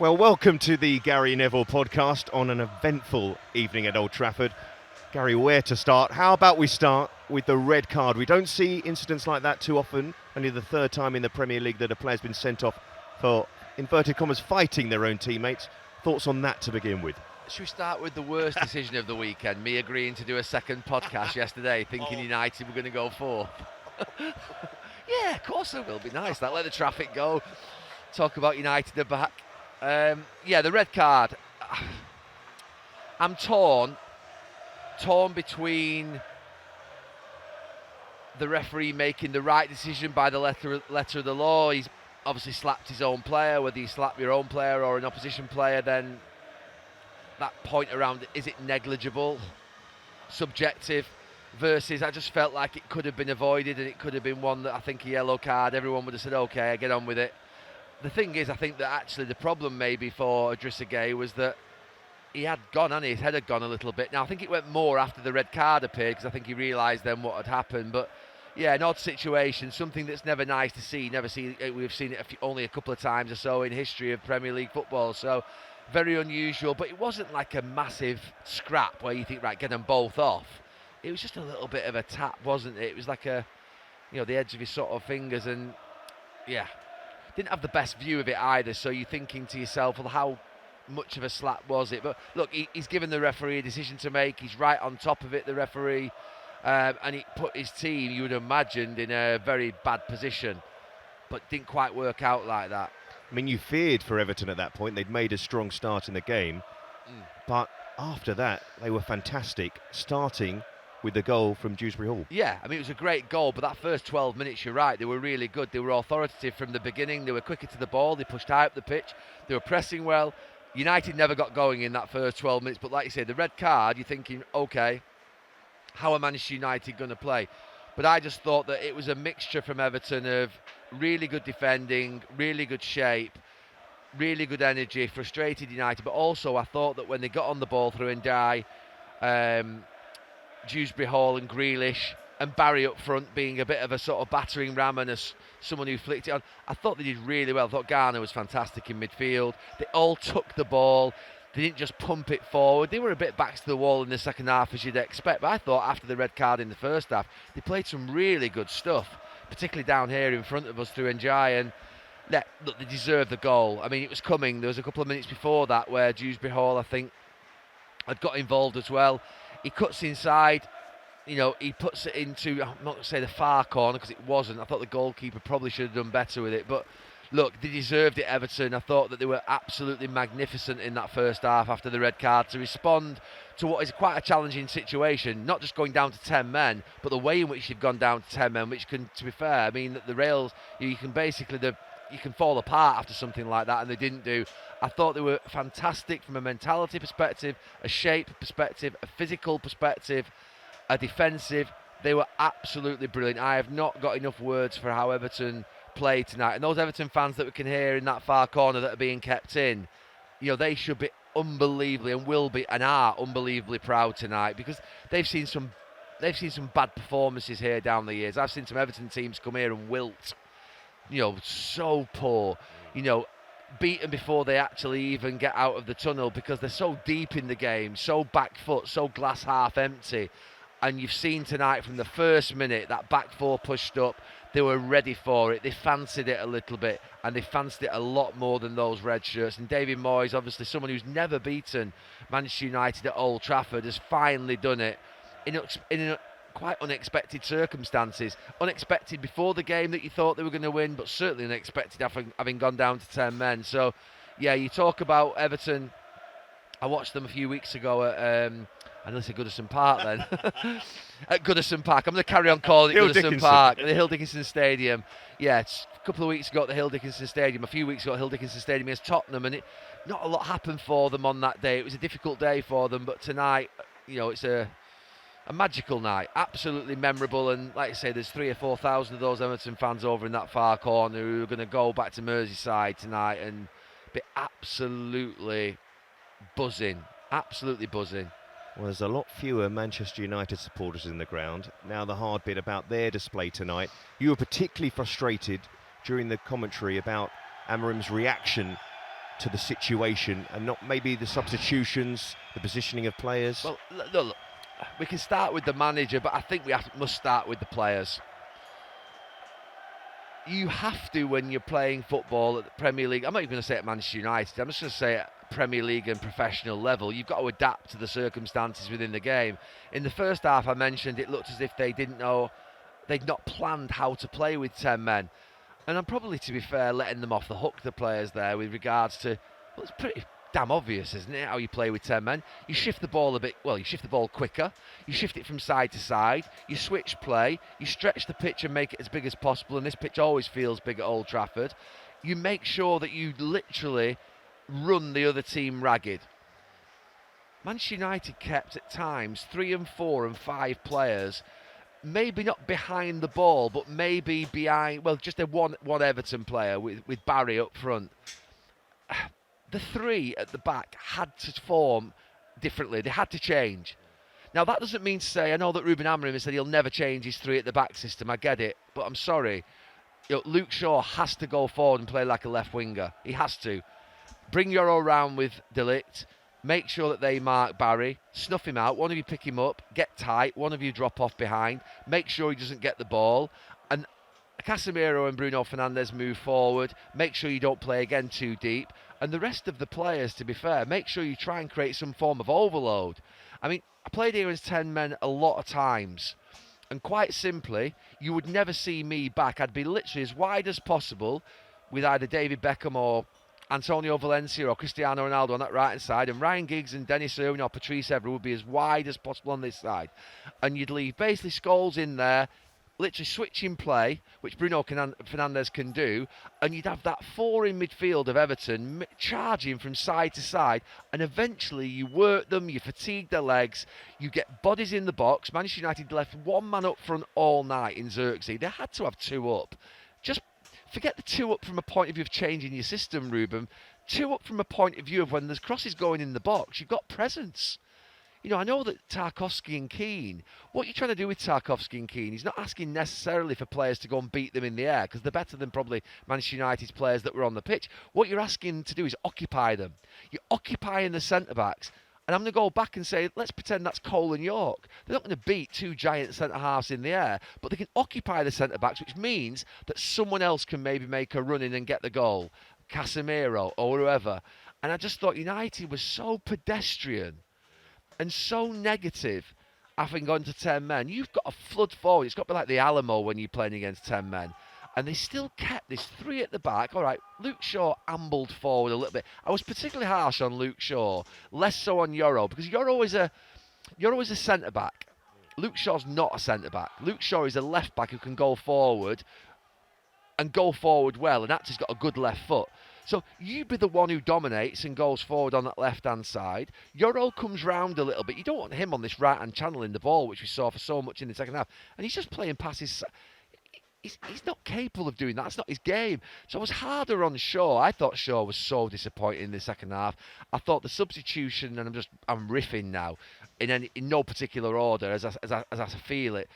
Well, welcome to the Gary Neville Podcast on an eventful evening at Old Trafford. Gary, where to start? How about we start with the red card? We don't see incidents like that too often. Only the third time in the Premier League that a player's been sent off for, inverted commas, fighting their own teammates. Thoughts on that to begin with? Should we start with the worst decision of the weekend? Me agreeing to do a second podcast yesterday, thinking United were going to go fourth. Yeah, of course it will be nice. That let the traffic go. Talk about United are back. The red card. I'm torn between the referee making the right decision by the letter of the law. He's obviously slapped his own player. Whether you slap your own player or an opposition player, then that point around, is it negligible, subjective, versus I just felt like it could have been avoided and it could have been one that I think a yellow card, everyone would have said, okay, get on with it. The thing is, I think that actually the problem maybe for Idrissa Gueye was that he had gone, hadn't he? His head had gone a little bit. Now, I think it went more after the red card appeared because I think he realised then what had happened. But, yeah, an odd situation, something that's never nice to see. We've seen it only a couple of times or so in history of Premier League football. So, very unusual. But it wasn't like a massive scrap where you think, right, get them both off. It was just a little bit of a tap, wasn't it? It was like the edge of his sort of fingers and, yeah. Didn't have the best view of it either, so you're thinking to yourself, well, how much of a slap was it? But look, he's given the referee a decision to make. He's right on top of it, the referee, and he put his team, you would have imagined, in a very bad position, but didn't quite work out like that. I mean, you feared for Everton at that point. They'd made a strong start in the game, but after that, they were fantastic, starting with the goal from Dewsbury Hall. Yeah, I mean, it was a great goal, but that first 12 minutes, you're right, they were really good. They were authoritative from the beginning. They were quicker to the ball. They pushed high up the pitch. They were pressing well. United never got going in that first 12 minutes, but like you said, the red card, you're thinking, okay, how are Manchester United going to play? But I just thought that it was a mixture from Everton of really good defending, really good shape, really good energy, frustrated United, but also I thought that when they got on the ball through Ndiaye, Dewsbury Hall and Grealish and Barry up front being a bit of a sort of battering ram and someone who flicked it on. I thought they did really well. I thought Garner was fantastic in midfield. They all took the ball. They didn't just pump it forward. They were a bit back to the wall in the second half, as you'd expect. But I thought after the red card in the first half, they played some really good stuff, particularly down here in front of us through Ndiaye. And look, they deserved the goal. I mean, it was coming. There was a couple of minutes before that where Dewsbury Hall, I think, had got involved as well. He cuts inside, he puts it into, I'm not going to say the far corner because it wasn't. I thought the goalkeeper probably should have done better with it. But look, they deserved it, Everton. I thought that they were absolutely magnificent in that first half after the red card to respond to what is quite a challenging situation, not just going down to 10 men, but the way in which you've gone down to 10 men, which can, to be fair, I mean, the rails, you can basically, you can fall apart after something like that, and they didn't do. I thought they were fantastic from a mentality perspective, a shape perspective, a physical perspective, a defensive. They were absolutely brilliant. I have not got enough words for how Everton played tonight. And those Everton fans that we can hear in that far corner that are being kept in, they should be unbelievably and will be and are unbelievably proud tonight because they've seen some bad performances here down the years. I've seen some Everton teams come here and wilt. So poor, beaten before they actually even get out of the tunnel because they're so deep in the game, so back foot, so glass half empty. And you've seen tonight from the first minute that back four pushed up, they were ready for it. They fancied it a little bit, and they fancied it a lot more than those red shirts. And David Moyes, obviously someone who's never beaten Manchester United at Old Trafford, has finally done it in quite unexpected circumstances. Unexpected before the game that you thought they were going to win, but certainly unexpected having gone down to 10 men. So, yeah, you talk about Everton. I watched them a few weeks ago at, unless at Goodison Park then. At Goodison Park. I'm going to carry on calling it Goodison Park. The Hill Dickinson Stadium. Yeah, it's a couple of weeks ago at the Hill Dickinson Stadium. A few weeks ago at Hill Dickinson Stadium against Tottenham. And not a lot happened for them on that day. It was a difficult day for them. But tonight, it's a magical night, absolutely memorable, and like I say, there's 3,000 or 4,000 of those Everton fans over in that far corner who are going to go back to Merseyside tonight and be absolutely buzzing. Well, there's a lot fewer Manchester United supporters in the ground. Now the hard bit about their display tonight. You were particularly frustrated during the commentary about Amorim's reaction to the situation and not maybe the substitutions, the positioning of players? Well, look, we can start with the manager, but I think we must start with the players. You have to, when you're playing football at the Premier League, I'm not even going to say at Manchester United, I'm just going to say at Premier League and professional level, you've got to adapt to the circumstances within the game. In the first half, I mentioned it looked as if they didn't know, they'd not planned how to play with 10 men. And I'm probably, to be fair, letting them off the hook, the players there, with regards to, well, it's pretty damn obvious, isn't it, how you play with 10 men? You shift the ball a bit, well, you shift the ball quicker, you shift it from side to side, you switch play, you stretch the pitch and make it as big as possible, and this pitch always feels big at Old Trafford. You make sure that you literally run the other team ragged. Manchester United kept, at times, 3 and 4 and 5 players, maybe not behind the ball, but maybe behind, well, just a one Everton player with Barry up front. The 3 at the back had to form differently. They had to change. Now, that doesn't mean to say, I know that Ruben Amorim has said he'll never change his 3 at the back system. I get it. But I'm sorry. Luke Shaw has to go forward and play like a left winger. He has to. Bring Euro round with De Ligt. Make sure that they mark Barry. Snuff him out. One of you pick him up. Get tight. One of you drop off behind. Make sure he doesn't get the ball. And Casemiro and Bruno Fernandes move forward. Make sure you don't play again too deep. And the rest of the players, to be fair, make sure you try and create some form of overload. I mean, I played here as 10 men a lot of times. And quite simply, you would never see me back. I'd be literally as wide as possible with either David Beckham or Antonio Valencia or Cristiano Ronaldo on that right-hand side. And Ryan Giggs and Dennis Irwin or Patrice Evra would be as wide as possible on this side. And you'd leave basically Scholes in there, literally switching play, which Bruno Fernandes can do, and you'd have that 4 in midfield of Everton charging from side to side, and eventually you work them, you fatigue their legs, you get bodies in the box. Manchester United left 1 man up front all night in Xerxes. They had to have 2 up. Just forget the 2 up from a point of view of changing your system, Ruben. 2 up from a point of view of when there's crosses going in the box, you've got presence. You know, I know that Tarkowski and Keane, what you're trying to do with Tarkowski and Keane, he's not asking necessarily for players to go and beat them in the air, because they're better than probably Manchester United's players that were on the pitch. What you're asking to do is occupy them. You're occupying the centre-backs. And I'm going to go back and say, let's pretend that's Cole and York. They're not going to beat 2 giant centre-halves in the air, but they can occupy the centre-backs, which means that someone else can maybe make a run in and get the goal. Casemiro or whoever. And I just thought United was so pedestrian and so negative, having gone to 10 men. You've got to flood forward. It's got to be like the Alamo when you're playing against 10 men. And they still kept this 3 at the back. All right, Luke Shaw ambled forward a little bit. I was particularly harsh on Luke Shaw, less so on Euro, because you're always a centre-back. Luke Shaw's not a centre-back. Luke Shaw is a left-back who can go forward and go forward well, and actually's got a good left foot. So you be the one who dominates and goes forward on that left-hand side. Euro comes round a little bit. You don't want him on this right-hand channel in the ball, which we saw for so much in the second half. And he's just playing passes. He's not capable of doing that. That's not his game. So I was harder on Shaw. I thought Shaw was so disappointing in the second half. I thought the substitution, and I'm riffing now, in no particular order as I feel it.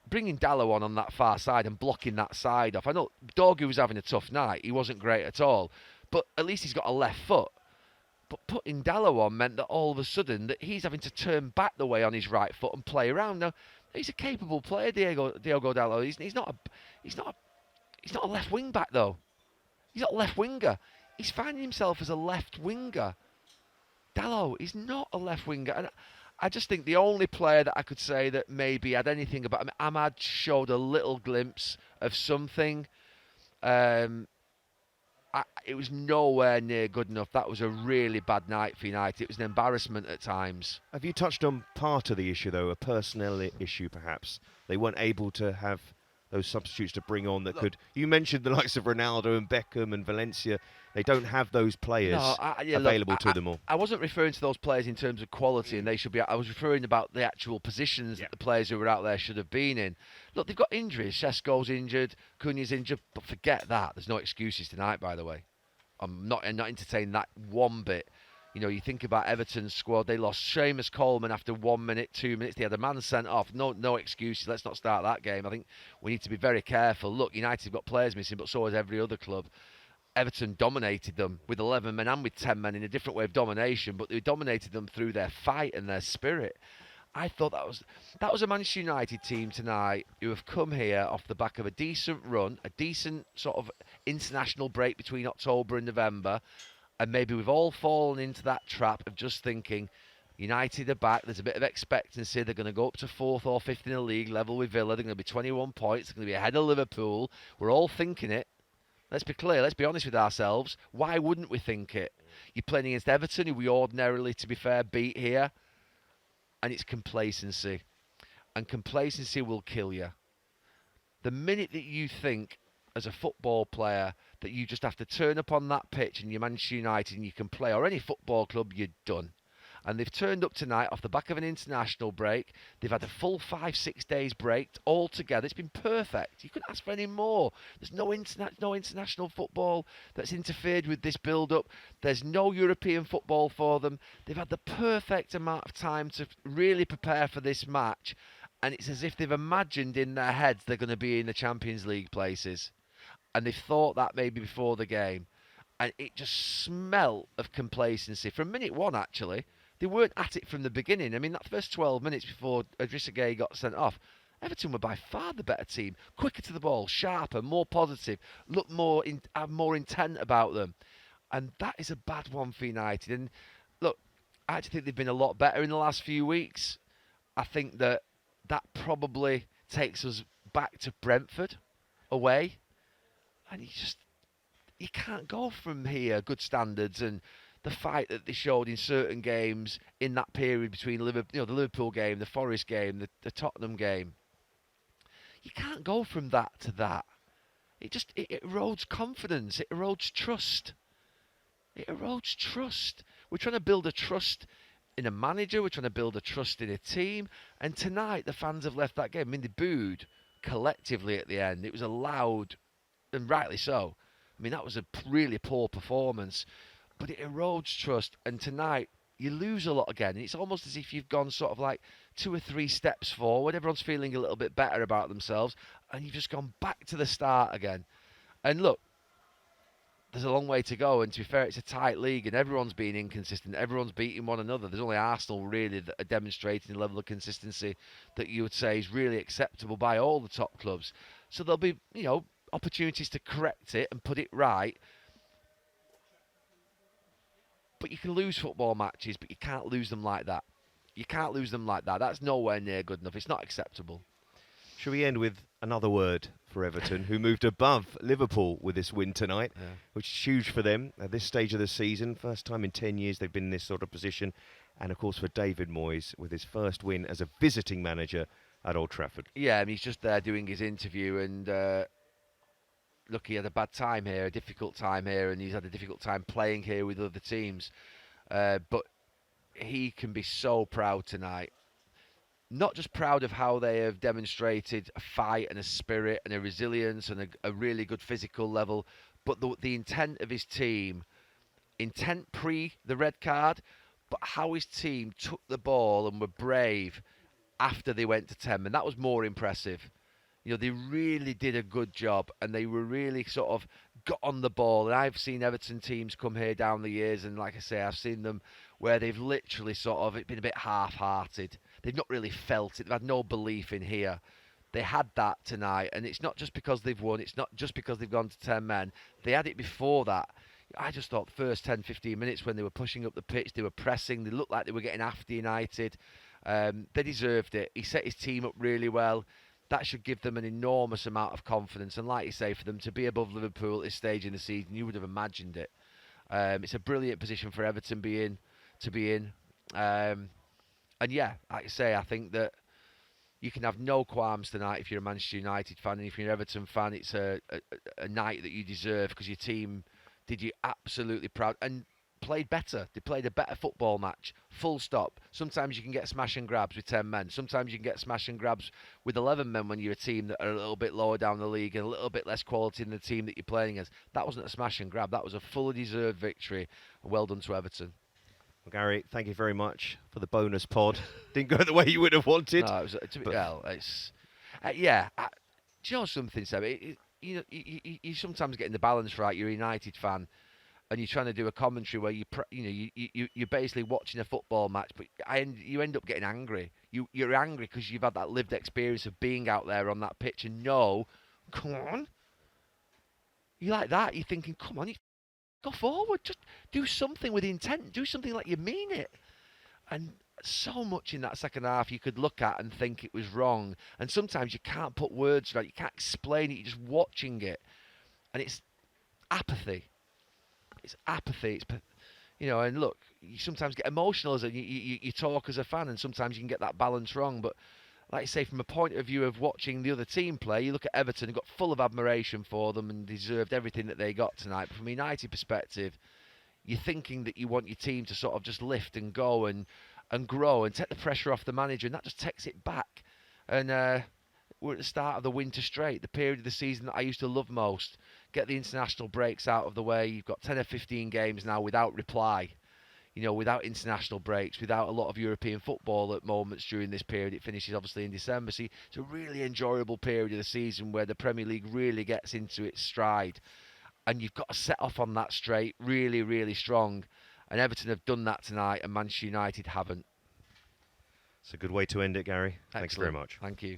Bringing Dalot on that far side and blocking that side off. I know Dorgu was having a tough night. He wasn't great at all. But at least he's got a left foot. But putting Dalot on meant that all of a sudden that he's having to turn back the way on his right foot and play around. Now, he's a capable player, Diogo Dalot. He's not a left wing back though. He's not a left winger. He's finding himself as a left winger. Dalot is not a left winger. And I just think the only player that I could say that maybe had anything about him, Ahmad showed a little glimpse of something. It was nowhere near good enough. That was a really bad night for United. It was an embarrassment at times. Have you touched on part of the issue, though, a personnel issue, perhaps? They weren't able to have those substitutes to bring on that could... You mentioned the likes of Ronaldo and Beckham and Valencia. They don't have those players available to them all. I wasn't referring to those players in terms of quality, and they should be... I was referring about the actual positions that the players who were out there should have been in. Look, they've got injuries. Šeško's injured, Cunha's injured, but forget that. There's no excuses tonight, by the way. I'm not entertaining that one bit. You know, you think about Everton's squad, they lost Seamus Coleman after 1 minute, 2 minutes. They had a man sent off. No excuses. Let's not start that game. I think we need to be very careful. Look, United have got players missing, but so has every other club. Everton dominated them with 11 men and with 10 men in a different way of domination, but they dominated them through their fight and their spirit. I thought that was a Manchester United team tonight who have come here off the back of a decent run, a decent sort of international break between October and November, and maybe we've all fallen into that trap of just thinking United are back, there's a bit of expectancy, they're going to go up to 4th or 5th in the league, level with Villa, they're going to be 21 points, they're going to be ahead of Liverpool. We're all thinking it. Let's be clear, let's be honest with ourselves. Why wouldn't we think it? You're playing against Everton, who we ordinarily, to be fair, beat here. And it's complacency. And complacency will kill you. The minute that you think, as a football player, that you just have to turn up on that pitch and you're Manchester United and you can play, or any football club, you're done. And they've turned up tonight off the back of an international break. They've had a full 5-6 days break all together. It's been perfect. You couldn't ask for any more. There's no international football that's interfered with this build-up. There's no European football for them. They've had the perfect amount of time to really prepare for this match. And it's as if they've imagined in their heads they're going to be in the Champions League places. And they've thought that maybe before the game. And it just smelled of complacency. From minute one, actually. They weren't at it from the beginning. I mean, that first 12 minutes before Idrissa Gueye got sent off, Everton were by far the better team. Quicker to the ball, sharper, more positive, look more have more intent about them. And that is a bad one for United. And look, I actually think they've been a lot better in the last few weeks. I think that probably takes us back to Brentford away. And you can't go from here, good standards, and the fight that they showed in certain games in that period between Liverpool, the Liverpool game, the Forest game, the Tottenham game. You can't go from that to that. It erodes confidence. It erodes trust. It erodes trust. We're trying to build a trust in a manager. We're trying to build a trust in a team. And tonight, the fans have left that game. I mean, they booed collectively at the end. It was a loud, and rightly so. I mean, that was a really poor performance. But it erodes trust, and tonight you lose a lot again. And it's almost as if you've gone sort of like 2 or 3 steps forward. Everyone's feeling a little bit better about themselves, and you've just gone back to the start again. And look, there's a long way to go, and to be fair, it's a tight league, and everyone's being inconsistent. Everyone's beating one another. There's only Arsenal really that are demonstrating a level of consistency that you would say is really acceptable by all the top clubs. So there'll be, opportunities to correct it and put it right. But you can lose football matches, but you can't lose them like that. You can't lose them like that. That's nowhere near good enough. It's not acceptable. Shall we end with another word for Everton, who moved above Liverpool with this win tonight, which is huge for them at this stage of the season. First time in 10 years they've been in this sort of position. And, of course, for David Moyes with his first win as a visiting manager at Old Trafford. Yeah, and he's just there doing his interview, and look, he had a bad time here, a difficult time here, and he's had a difficult time playing here with other teams. But he can be so proud tonight. Not just proud of how they have demonstrated a fight and a spirit and a resilience and a really good physical level, but the intent of his team, intent pre the red card, but how his team took the ball and were brave after they went to 10 men. That was more impressive. They really did a good job, and they were really sort of got on the ball. And I've seen Everton teams come here down the years, and like I say, I've seen them where they've literally sort of been a bit half-hearted. They've not really felt it. They've had no belief in here. They had that tonight, and it's not just because they've won. It's not just because they've gone to 10 men. They had it before that. I just thought the first 10, 15 minutes when they were pushing up the pitch, they were pressing, they looked like they were getting after United. They deserved it. He set his team up really well. That should give them an enormous amount of confidence. And like you say, for them to be above Liverpool at this stage in the season, you would have imagined it. It's a brilliant position for Everton to be in. And yeah, like I say, I think that you can have no qualms tonight if you're a Manchester United fan. And if you're an Everton fan, it's a night that you deserve because your team did you absolutely proud. And played better. They played a better football match. Full stop. Sometimes you can get smash and grabs with 10 men. Sometimes you can get smash and grabs with 11 men when you're a team that are a little bit lower down the league and a little bit less quality than the team that you're playing against. That wasn't a smash and grab. That was a fully deserved victory. Well done to Everton. Well, Gary, thank you very much for the bonus pod. Didn't go the way you would have wanted. No, it was, it's... do you know something, Seb? you sometimes getting the balance right. You're a United fan, and you're trying to do a commentary where you're basically watching a football match, but you end up getting angry. You're angry because you've had that lived experience of being out there on that pitch and come on, you like that. You're thinking, come on, you go forward, just do something with intent, do something like you mean it. And so much in that second half you could look at and think it was wrong, and sometimes you can't put words around it, you can't explain it, you're just watching it, and it's apathy. It's apathy. And look, you sometimes get emotional as you talk as a fan, and sometimes you can get that balance wrong. But like you say, from a point of view of watching the other team play, you look at Everton, got full of admiration for them and deserved everything that they got tonight. But from a United perspective, you're thinking that you want your team to sort of just lift and go and grow and take the pressure off the manager, and that just takes it back. And we're at the start of the winter straight, the period of the season that I used to love most. Get the international breaks out of the way. You've got 10 or 15 games now without reply, without international breaks, without a lot of European football at moments during this period. It finishes obviously in December. So it's a really enjoyable period of the season where the Premier League really gets into its stride. And you've got to set off on that straight really, really strong. And Everton have done that tonight, and Manchester United haven't. It's a good way to end it, Gary. Excellent. Thanks very much. Thank you.